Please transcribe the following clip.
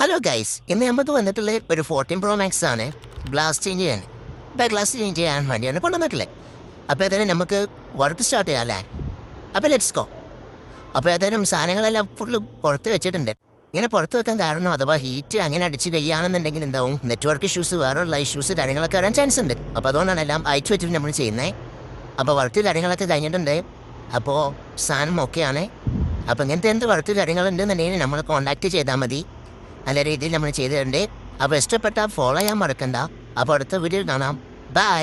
Hello guys, ഇന്ന് നമുക്ക് വന്നിട്ടുള്ള ഒരു 14 Pro Max ആണ്. ഗ്ലാസ് ചേഞ്ച് ചെയ്യാൻ. ഇപ്പോൾ ഗ്ലാസ് ചേഞ്ച് ചെയ്യാൻ വേണ്ടിയാണ് കൊണ്ടുവന്നിട്ടുള്ളത്. അപ്പോൾ ഏതായാലും നമുക്ക് വർക്ക് സ്റ്റാർട്ട് ചെയ്യാം അല്ലേ? അപ്പോൾ ലെറ്റ്സ് ഗോ. അപ്പോൾ ഏതായാലും സാധനങ്ങളെല്ലാം ഫുള്ള് പുറത്ത് വെച്ചിട്ടുണ്ട്. ഇങ്ങനെ പുറത്ത് വെക്കാൻ കാരണം അഥവാ ഹീറ്റ് അങ്ങനെ അടിച്ച് കഴിയുകയാണെന്നുണ്ടെങ്കിൽ എന്താവും, നെറ്റ്വർക്ക് ഇഷ്യൂസ് വേറെയുള്ള ഇഷ്യൂസ് കാര്യങ്ങളൊക്കെ വരാൻ ചാൻസ് ഉണ്ട്. അപ്പോൾ അതുകൊണ്ടാണ് എല്ലാം അയച്ചു വെച്ചിട്ട് നമ്മൾ ചെയ്യുന്നത്. അപ്പോൾ വർക്ക് കാര്യങ്ങളൊക്കെ കഴിഞ്ഞിട്ടുണ്ട്. അപ്പോൾ സാധനം ഓക്കെയാണ്. അപ്പോൾ ഇങ്ങനത്തെ എന്ത് വർക്ക് കാര്യങ്ങളുണ്ടെന്നുണ്ടെങ്കിൽ നമ്മൾ കോൺടാക്റ്റ് ചെയ്താൽ മതി. നല്ല രീതിയിൽ നമ്മൾ ചെയ്തിട്ടുണ്ട്. അപ്പോൾ ഇഷ്ടപ്പെട്ടാൽ ഫോളോ ചെയ്യാൻ മറക്കണ്ട. അപ്പോൾ അടുത്ത വീഡിയോയിൽ കാണാം. ബൈ.